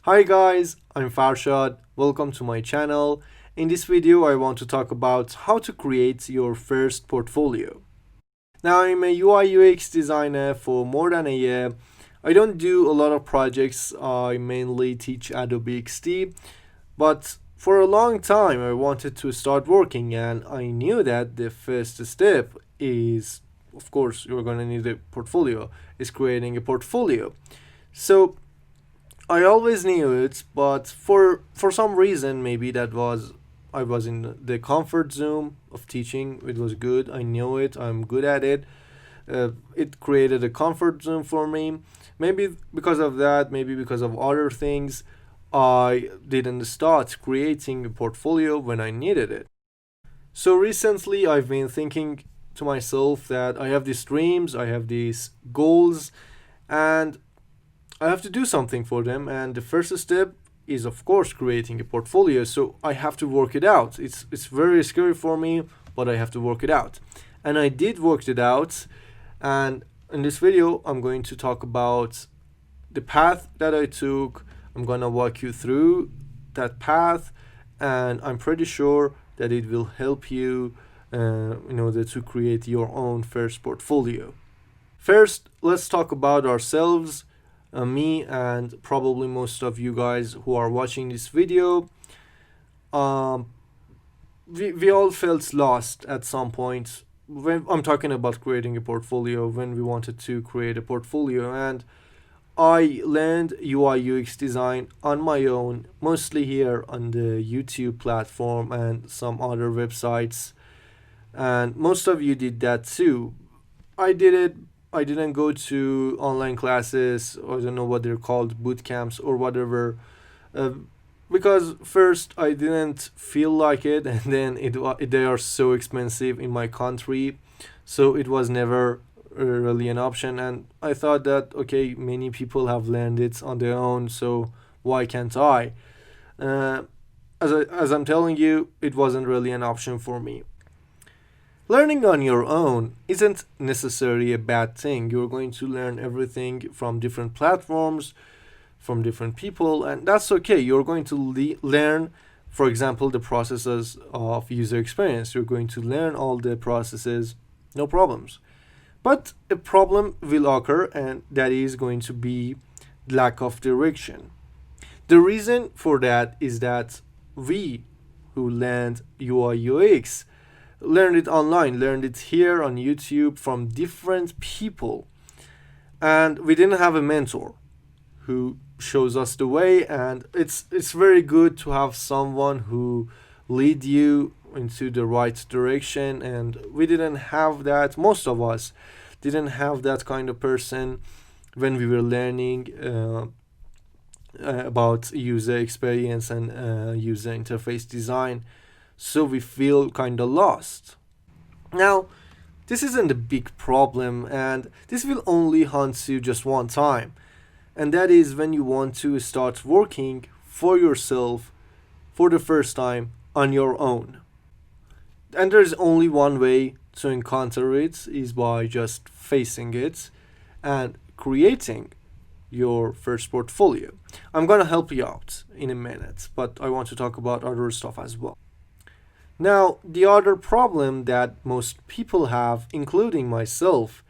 Hi guys, I'm Farshad. Welcome to my channel. In this video, I want to talk about how to create your first portfolio. Now, I'm a UI UX designer for more than a year. I don't do a lot of projects. I mainly teach Adobe XD, but for a long time I wanted to start working and I knew that the first step is, of course, you're going to need a portfolio, is creating a portfolio. So I always knew it, but for some reason, maybe that was I was in the comfort zone of teaching. It was good. I knew it. I'm good at it. It created a comfort zone for me. Maybe because of that, maybe because of other things, I didn't start creating a portfolio when I needed it. So recently, I've been thinking to myself that I have these dreams, I have these goals, and I have to do something for them, and the first step is, of course, creating a portfolio. So I have to work it out. It's very scary for me, but I have to work it out, and I did work it out. And in this video, I'm going to talk about the path that I took. I'm gonna walk you through that path, and I'm pretty sure that it will help you in order to create your own first portfolio. First, let's talk about ourselves, me and probably most of you guys who are watching this video. Um, we all felt lost at some point when I'm talking about creating a portfolio, when we wanted to create a portfolio. And I learned UI UX design on my own, mostly here on the YouTube platform and some other websites. And most of you did that too. I did it. I didn't go to online classes, or I don't know what they're called, boot camps or whatever, uh, because first I didn't feel like it, and then they are so expensive in my country, so it was never really an option. And I thought that okay, many people have learned it on their own, so why can't I? Uh, as I'm telling you, it wasn't really an option for me. Learning on your own isn't necessarily a bad thing. You're going to learn everything from different platforms, from different people, and that's okay. You're going to learn, for example, the processes of user experience. You're going to learn all the processes, no problems. But a problem will occur, and that is going to be lack of direction. The reason for that is that we who learned UI UX learned it online, learned it here on YouTube from different people. And we didn't have a mentor who shows us the way, and it's very good to have someone who lead you into the right direction, and we didn't have that. Most of us didn't have that kind of person when we were learning about user experience and user interface design, so we feel kind of lost. Now, this isn't a big problem, and this will only haunt you just one time, and that is when you want to start working for yourself for the first time on your own. And there's only one way to encounter it, is by just facing it and creating your first portfolio. I'm gonna help you out in a minute, but I want to talk about other stuff as well. Now, the other problem that most people have, including myself,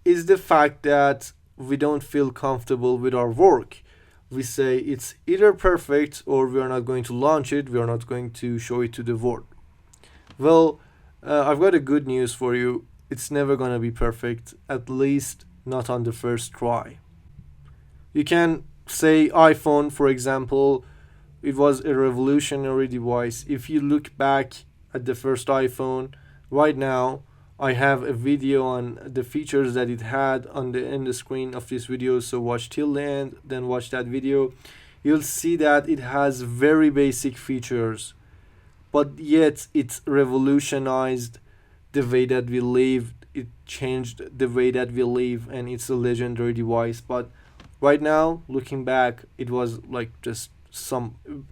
is the fact that we don't feel comfortable with our work. We say it's either perfect or we are not going to launch it, we are not going to show it to the world. Well, I've got a good news for you. It's never going to be perfect, at least not on the first try. You can say iPhone, for example, it was a revolutionary device. If you look back at the first iPhone, right now, I have a video on the features that it had on the end screen of this video, so watch till the end, then watch that video. You'll see that it has very basic features, but yet it revolutionized the way that we live. It changed the way that we live, and it's a legendary device. But right now, looking back, it was like just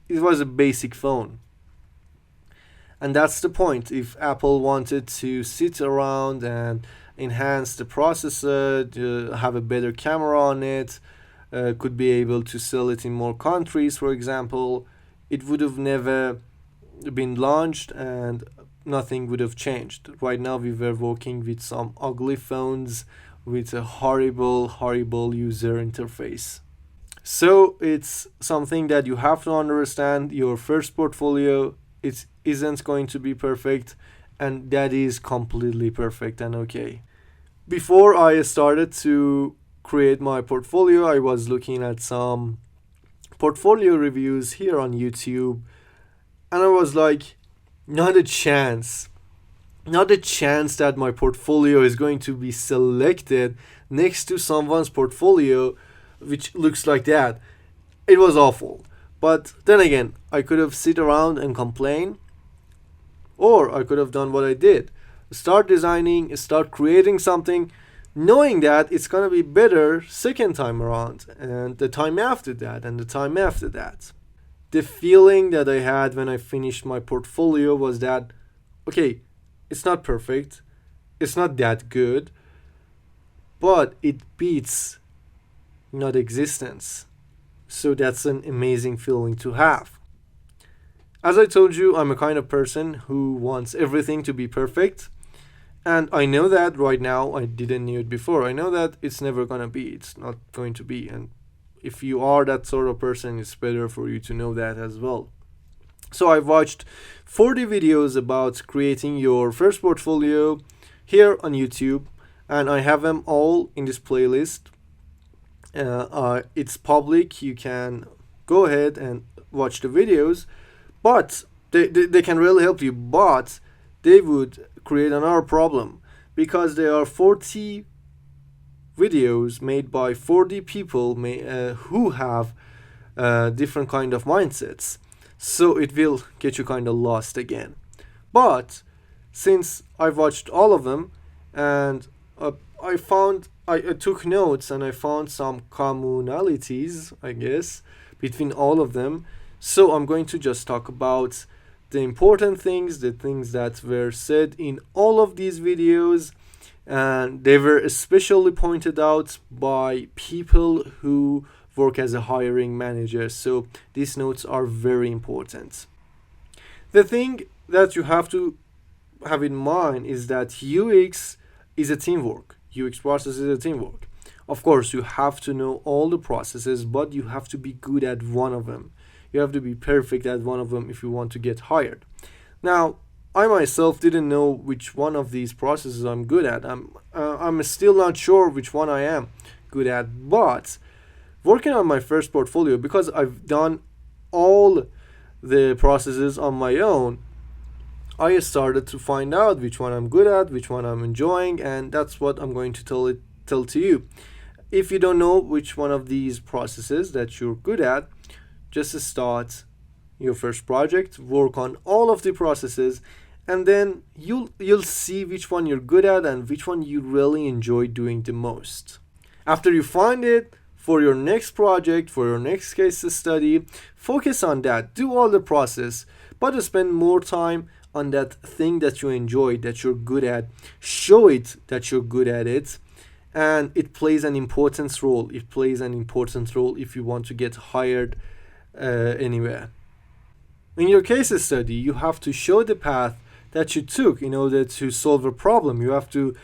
it was a basic phone. And that's the point. If Apple wanted to sit around and enhance the processor, to have a better camera on it, could be able to sell it in more countries, for example, it would have never been launched and nothing would have changed. Right now, we were working with some ugly phones with a horrible user interface. So it's something that you have to understand. Your first portfolio it isn't going to be perfect, and that is completely perfect and okay. Before I started to create my portfolio, I was looking at some portfolio reviews here on YouTube, and I was like, not a chance. Not a chance that my portfolio is going to be selected next to someone's portfolio which looks like that. It was awful. But then again, I could have sit around and complain, or I could have done what I did. Start designing, start creating something, knowing that it's gonna be better second time around, and the time after that, and the time after that. The feeling that I had when I finished my portfolio was that, okay, it's not perfect, it's not that good, but it beats not existence. So that's an amazing feeling to have. As I told you, I'm a kind of person who wants everything to be perfect. And I know that right now. I didn't know it before. I know that it's never gonna be. It's not going to be. And if you are that sort of person, it's better for you to know that as well. So I've watched 40 videos about creating your first portfolio here on YouTube, and I have them all in this playlist. It's public. You can go ahead and watch the videos, but they can really help you. But they would create another problem because there are 40 videos made by 40 people who have different kind of mindsets. So it will get you kind of lost again. But since I've watched all of them and I took notes and I found some commonalities, I guess, between all of them. So I'm going to just talk about the important things, the things that were said in all of these videos, and they were especially pointed out by people who work as a hiring manager. So these notes are very important. The thing that you have to have in mind is that UX is a teamwork. UX process is a teamwork. Of course, you have to know all the processes, but you have to be good at one of them. You have to be perfect at one of them if you want to get hired. Now, I myself didn't know which one of these processes I'm good at. I'm still not sure which one I am good at, but working on my first portfolio, because I've done all the processes on my own, I started to find out which one I'm good at, which one I'm enjoying, and that's what I'm going to tell to you. If you don't know which one of these processes that you're good at, just start your first project, work on all of the processes, and then you'll see which one you're good at and which one you really enjoy doing the most. After you find it, for your next project, for your next case study, focus on that. Do all the process, but spend more time on that thing that you enjoy, that you're good at. Show it that you're good at it, and it plays an important role. It plays an important role if you want to get hired anywhere. In your case study, you have to show the path that you took in order to solve a problem. You have to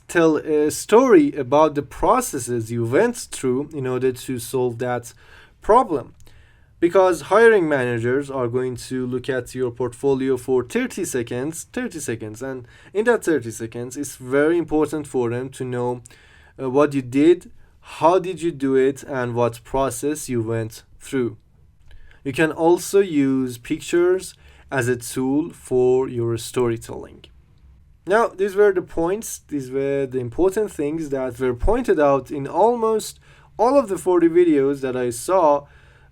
tell a story about the processes you went through in order to solve that problem. Because hiring managers are going to look at your portfolio for 30 seconds, and in that 30 seconds, it's very important for them to know what you did, how did you do it, and what process you went through. You can also use pictures as a tool for your storytelling. Now, these were the points, these were the important things that were pointed out in almost all of the 40 videos that I saw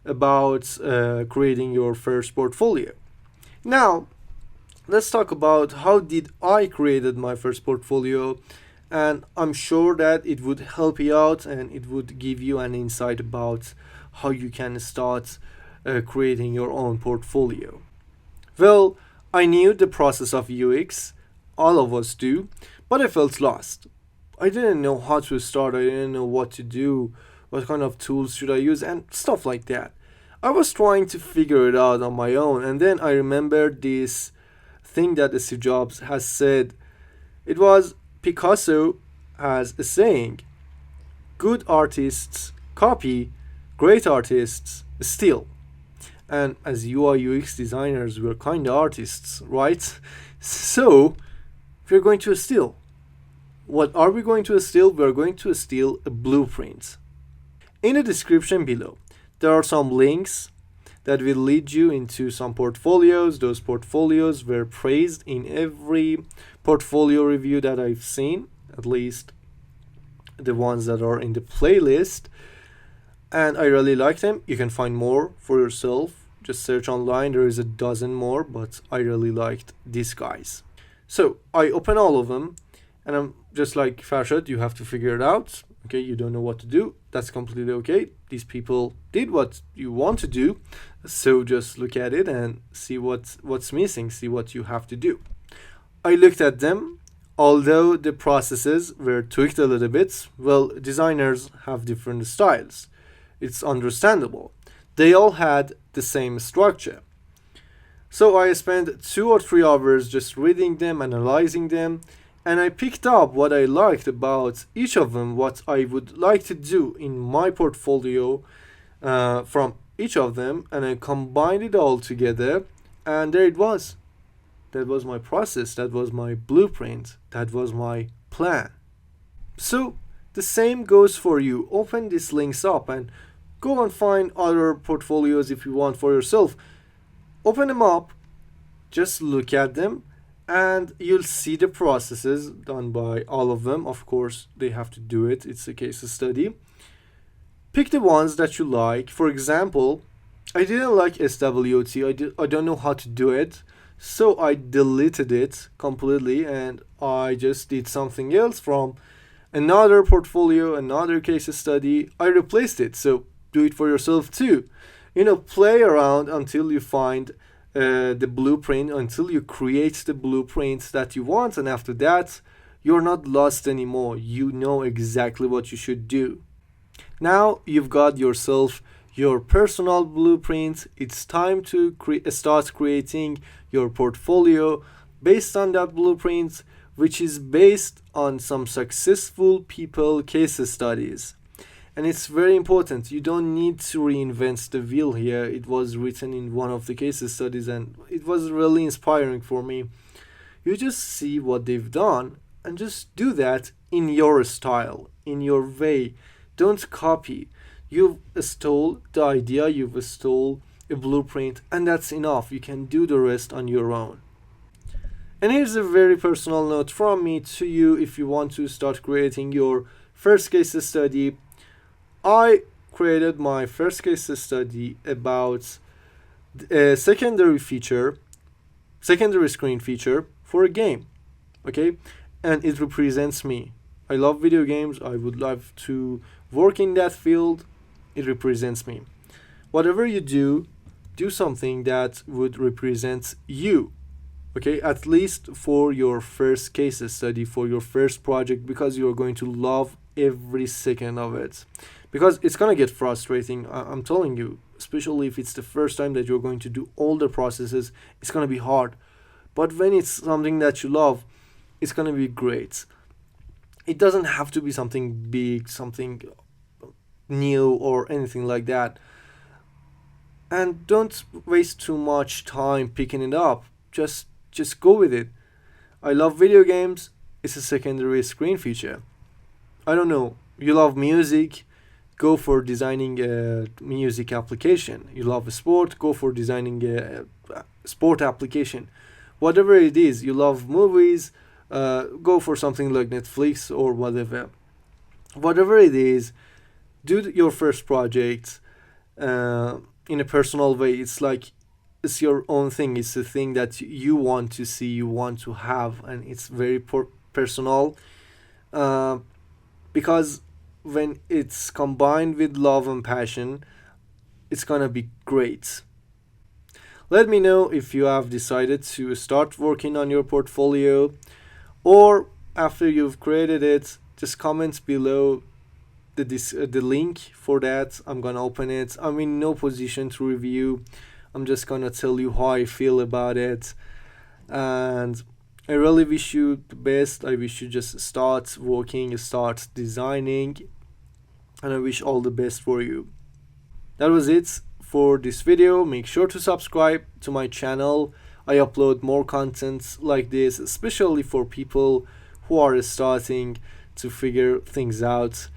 about creating your first portfolio. Now, let's talk about how did I created my first portfolio, and I'm sure that it would help you out and it would give you an insight about how you can start creating your own portfolio. Well, I knew the process of UX, all of us do, but I felt lost. I didn't know how to start, I didn't know what to do, what kind of tools should I use, and stuff like that. I was trying to figure it out on my own, and then I remembered this thing that Steve Jobs has said. It was Picasso has a saying: good artists copy, great artists steal. And as UI UX designers, we're kind of artists, right? So we're going to steal. What are we going to steal? We're going to steal a blueprint. In the description below, there are some links that will lead you into some portfolios. Those portfolios were praised in every portfolio review that I've seen, at least the ones that are in the playlist, and I really like them. You can find more for yourself. Just search online, there is a dozen more, but I really liked these guys. So I open all of them, and I'm just like, Farshad, you have to figure it out. Okay, you don't know what to do. That's completely okay. These people did what you want to do. So just look at it and see what's missing, see what you have to do. I looked at them. Although the processes were tweaked a little bit, well, designers have different styles. It's understandable. They all had the same structure. So I spent 2 or 3 hours just reading them, analyzing them, and I picked up what I liked about each of them, what I would like to do in my portfolio from each of them, and I combined it all together, and there it was. That was my process, that was my blueprint, that was my plan. So the same goes for you. Open these links up and go and find other portfolios if you want for yourself. Open them up, just look at them, and you'll see the processes done by all of them. Of course, they have to do it, it's a case study. Pick the ones that you like. For example, I didn't like SWT, I don't know how to do it. So I deleted it completely and I just did something else from another portfolio, another case study. I replaced it. So do it for yourself too. Play around until you find the blueprint, until you create the blueprint that you want. And after that, you're not lost anymore. You know exactly what you should do. Now you've got yourself your personal blueprint. It's time to start creating your portfolio based on that blueprint, which is based on some successful people case studies. And it's very important. You don't need to reinvent the wheel here. It was written in one of the case studies and it was really inspiring for me. You just see what they've done and just do that in your style, in your way. Don't copy. You've stole the idea, you've stole a blueprint, and that's enough. You can do the rest on your own. And here's a very personal note from me to you. If you want to start creating your first case study, I created my first case study about a secondary screen feature for a game. Okay, and it represents me. I love video games. I would love to work in that field. It represents me. Whatever you do something that would represent you. Okay, at least for your first case study, for your first project, because you're going to love every second of it. Because it's going to get frustrating, I'm telling you, especially if it's the first time that you're going to do all the processes, it's going to be hard. But when it's something that you love, it's going to be great. It doesn't have to be something big, something new or anything like that. And don't waste too much time picking it up. Just go with it. I love video games. It's a secondary screen feature. I don't know. You love music. Go for designing a music application. You love a sport. Go for designing a sport application. Whatever it is, you love movies. Go for something like Netflix or whatever. Whatever it is, do your first project in a personal way. It's like it's your own thing. It's the thing that you want to see, you want to have, and it's very personal. Because when it's combined with love and passion, it's gonna be great. Let me know if you have decided to start working on your portfolio, or after you've created it, just comment below the link for that. I'm gonna open it. I'm in no position to review. I'm just gonna tell you how I feel about it, and I really wish you the best. I wish you just start working, start designing, and I wish all the best for you. That was it for this video. Make sure to subscribe to my channel. I upload more content like this, especially for people who are starting to figure things out.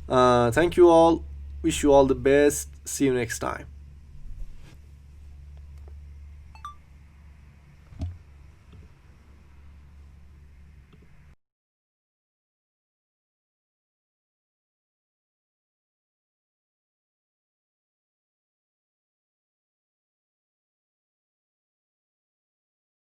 Thank you all. Wish you all the best. See you next time.